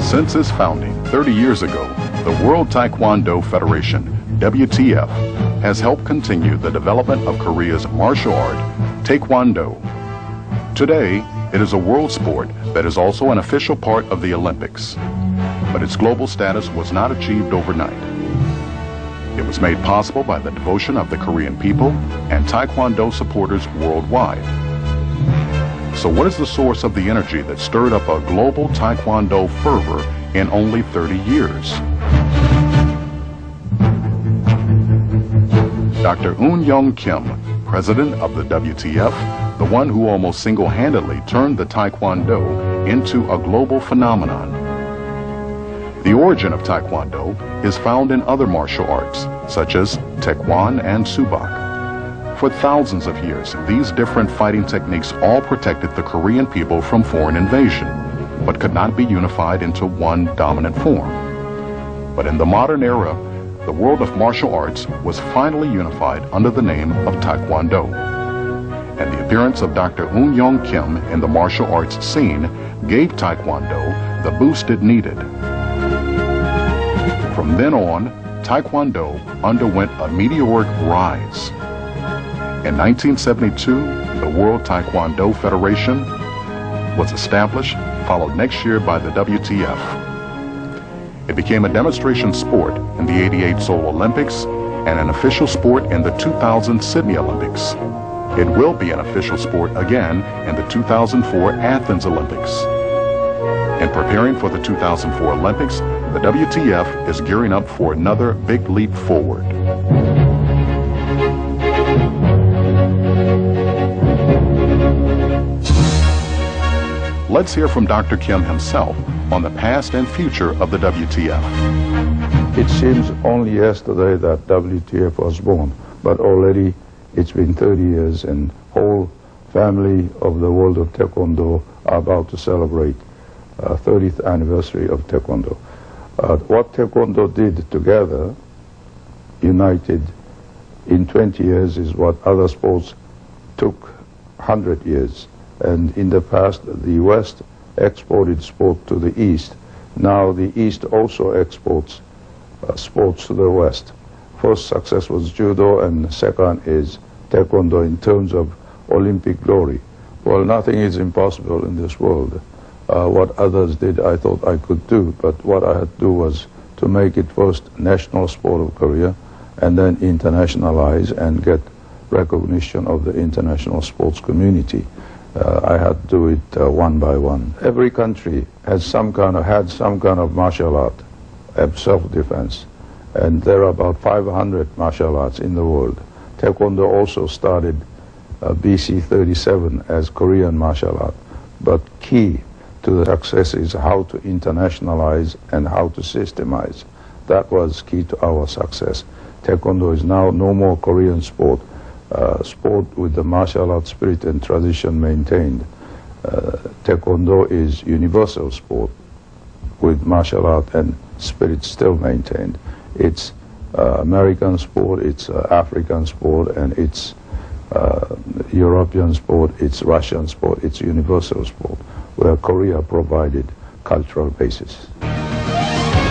Since its founding 30 years ago, the World Taekwondo Federation, WTF, has helped continue the development of Korea's martial art, Taekwondo. Today, it is a world sport that is also an official part of the Olympics. But its global status was not achieved overnight. It was made possible by the devotion of the Korean people and Taekwondo supporters worldwide. So what is the source of the energy that stirred up a global Taekwondo fervor in only 30 years? Dr. Eun Young Kim, president of the WTF, the one who almost single-handedly turned the Taekwondo into a global phenomenon. The origin of Taekwondo is found in other martial arts, such as Taekwon and Subak. For thousands of years, these different fighting techniques all protected the Korean people from foreign invasion, but could not be unified into one dominant form. But in the modern era, the world of martial arts was finally unified under the name of Taekwondo. And the appearance of Dr. Eun Young Kim in the martial arts scene gave Taekwondo the boost it needed. From then on, Taekwondo underwent a meteoric rise. In 1972, the World Taekwondo Federation was established, followed next year by the WTF. It became a demonstration sport in the '88 Seoul Olympics and an official sport in the 2000 Sydney Olympics. It will be an official sport again in the 2004 Athens Olympics. In preparing for the 2004 Olympics, the WTF is gearing up for another big leap forward. Let's hear from Dr. Kim himself on the past and future of the WTF. It seems only yesterday that WTF was born, but already it's been 30 years and whole family of the world of Taekwondo are about to celebrate 30th anniversary of Taekwondo. What Taekwondo did together, united in 20 years, is what other sports took 100 years. And in the past, the West exported sport to the East. Now the East also exports sports to the West. First success was judo, and second is Taekwondo in terms of Olympic glory. Well, nothing is impossible in this world. What others did, I thought I could do, but what I had to do was to make it first national sport of Korea, and then internationalize and get recognition of the international sports community. I had to do it one by one. Every country has had some kind of martial art, self-defense, and there are about 500 martial arts in the world. Taekwondo also started BC 37 as Korean martial art, but key to the success is how to internationalize and how to systemize. That was key to our success. Taekwondo is now no more Korean sport. Sport with the martial art spirit and tradition maintained. Taekwondo is universal sport with martial art and spirit still maintained. It's American sport, it's African sport, and it's European sport, it's Russian sport, it's universal sport, where Korea provided cultural basis.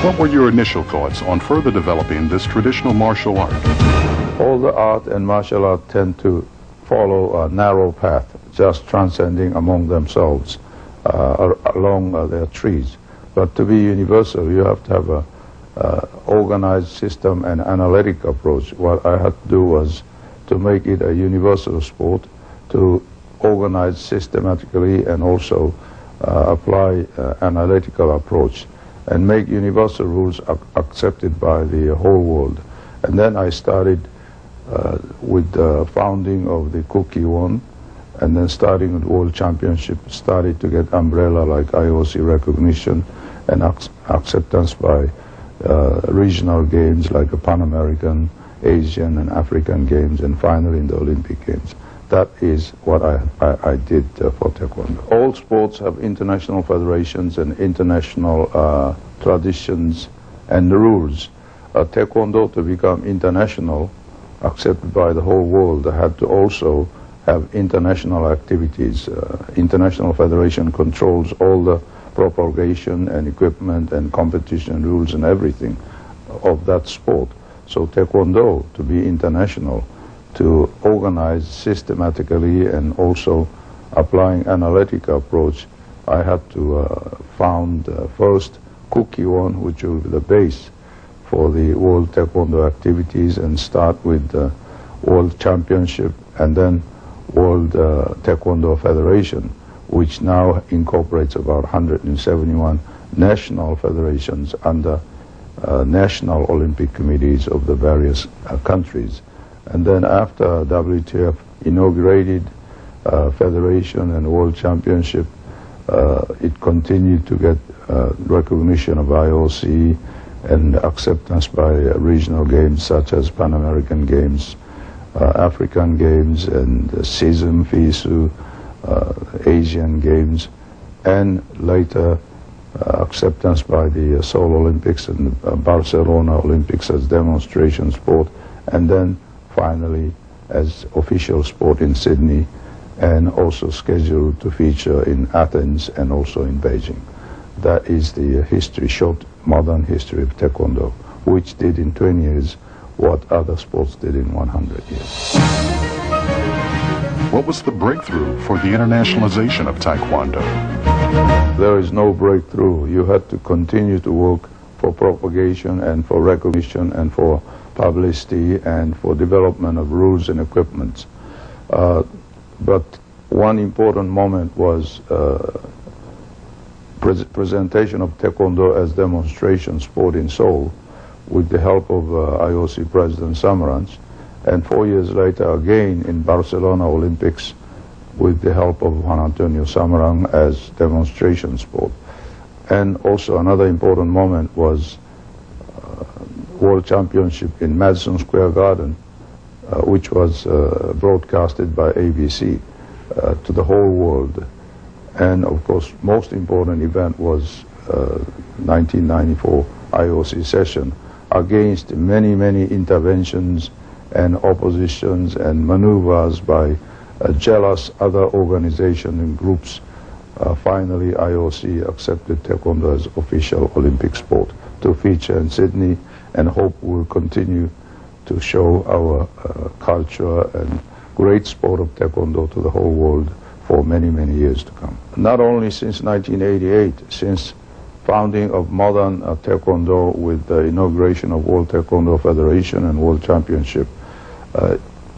What were your initial thoughts on further developing this traditional martial art? All the art and martial art tend to follow a narrow path, just transcending among themselves along their trees. But to be universal, you have to have a organized system and analytic approach. What I had to do was to make it a universal sport, to organize systematically and also apply analytical approach and make universal rules accepted by the whole world. And then I started with the founding of the Kuki-won, and then starting with World Championship, started to get umbrella like IOC recognition and acceptance by regional games like the Pan American, Asian and African games, and finally in the Olympic Games. That is what I did for Taekwondo. All sports have international federations and international traditions and rules. Taekwondo, to become international, accepted by the whole world, had to also have international activities. International Federation controls all the propagation and equipment and competition rules and everything of that sport. So Taekwondo, to be international, to organize systematically and also applying analytical approach, I had to found first Kukkiwon, which will be the base for the World Taekwondo activities, and start with the World Championship and then World Taekwondo Federation, which now incorporates about 171 national federations under national Olympic committees of the various countries. And then after WTF inaugurated Federation and World Championship, it continued to get recognition of IOC and acceptance by regional games such as Pan American Games, African Games, and CISM, FISU, Asian Games, and later acceptance by the Seoul Olympics and Barcelona Olympics as demonstration sport, and then finally as official sport in Sydney, and also scheduled to feature in Athens and also in Beijing. That is the history, short modern history of Taekwondo, which did in 20 years what other sports did in 100 years. What was the breakthrough for the internationalization of Taekwondo? There is no breakthrough. You had to continue to work for propagation and for recognition and for publicity and for development of rules and equipment. But one important moment was presentation of Taekwondo as demonstration sport in Seoul with the help of IOC President Samaranch, and 4 years later again in Barcelona Olympics with the help of Juan Antonio Samarang as demonstration sport. And also another important moment was World Championship in Madison Square Garden, which was broadcasted by ABC to the whole world. And of course, most important event was 1994 IOC session, against many, many interventions and oppositions and maneuvers by jealous other organizations and groups. Finally, IOC accepted Taekwondo as official Olympic sport to feature in Sydney, and hope will continue to show our culture and great sport of Taekwondo to the whole world for many, many years to come. Not only since 1988, since founding of modern Taekwondo with the inauguration of World Taekwondo Federation and World Championship,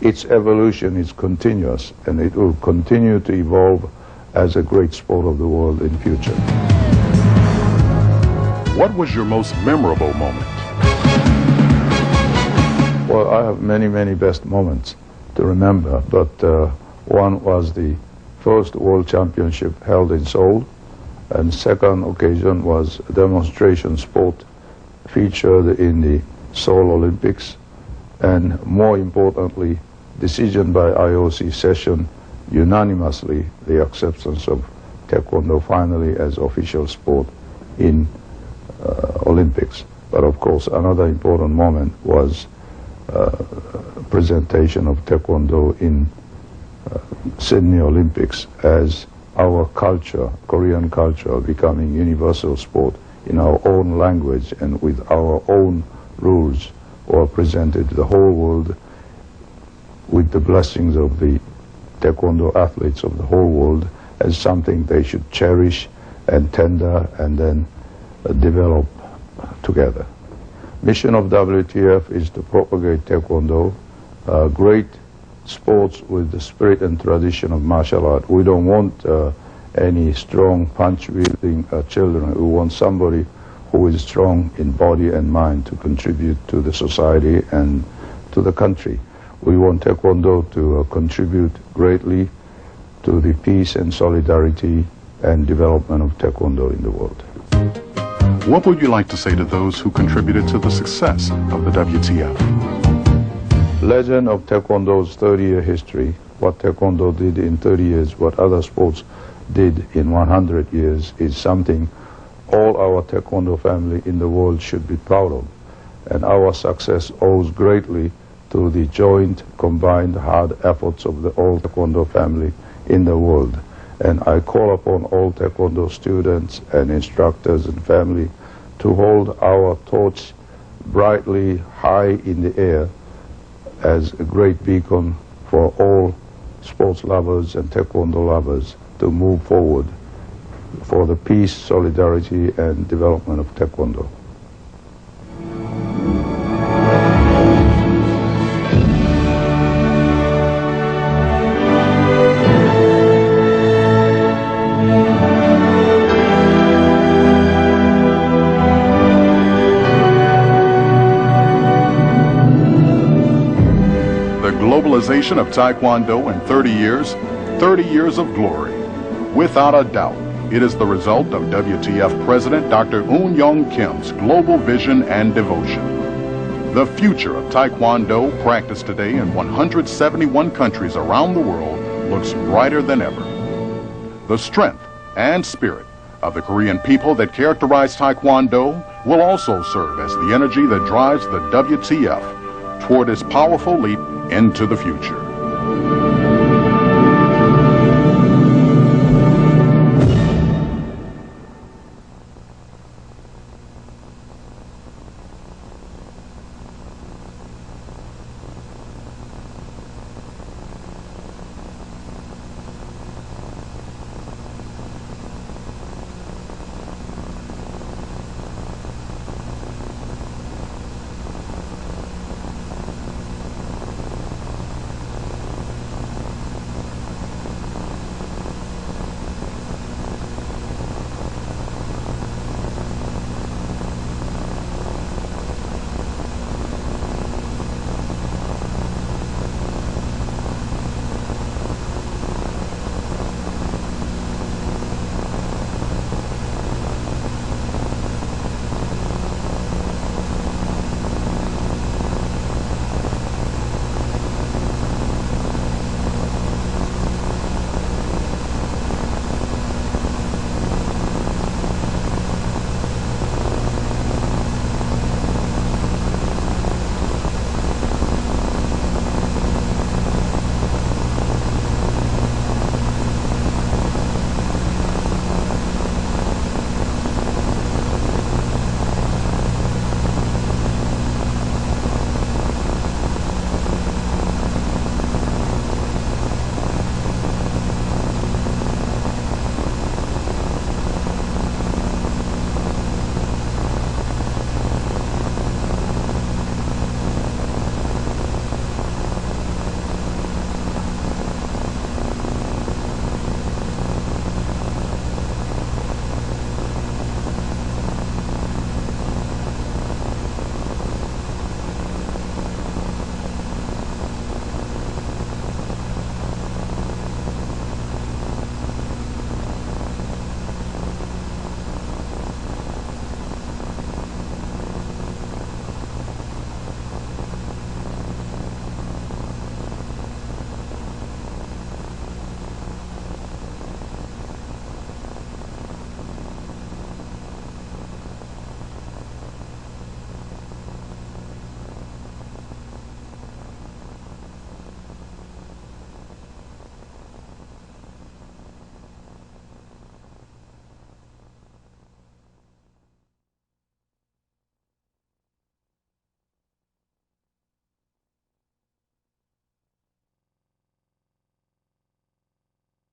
its evolution is continuous, and it will continue to evolve as a great sport of the world in future. What was your most memorable moment? Well, I have many, many best moments to remember, but one was the first World Championship held in Seoul, and second occasion was a demonstration sport featured in the Seoul Olympics, and more importantly, decision by IOC session unanimously the acceptance of Taekwondo finally as official sport in Olympics. But of course, another important moment was presentation of Taekwondo in Sydney Olympics as our culture, Korean culture, becoming universal sport in our own language and with our own rules, were presented to the whole world with the blessings of the Taekwondo athletes of the whole world as something they should cherish and tender and then develop together. Mission of WTF is to propagate Taekwondo, great sports with the spirit and tradition of martial art. We don't want any strong punch-wielding children. We want somebody who is strong in body and mind to contribute to the society and to the country. We want Taekwondo to contribute greatly to the peace and solidarity and development of Taekwondo in the world. What would you like to say to those who contributed to the success of the WTF? Legend of Taekwondo's 30-year history, what Taekwondo did in 30 years, what other sports did in 100 years, is something all our Taekwondo family in the world should be proud of. And our success owes greatly to the joint, combined, hard efforts of the whole Taekwondo family in the world. And I call upon all Taekwondo students and instructors and family to hold our torch brightly high in the air as a great beacon for all sports lovers and Taekwondo lovers to move forward for the peace, solidarity, and development of Taekwondo. Globalization of Taekwondo in 30 years of glory. Without a doubt, it is the result of WTF President Dr. Eun Young Kim's global vision and devotion. The future of Taekwondo, practiced today in 171 countries around the world, looks brighter than ever. The strength and spirit of the Korean people that characterize Taekwondo will also serve as the energy that drives the WTF toward its powerful leap into the future.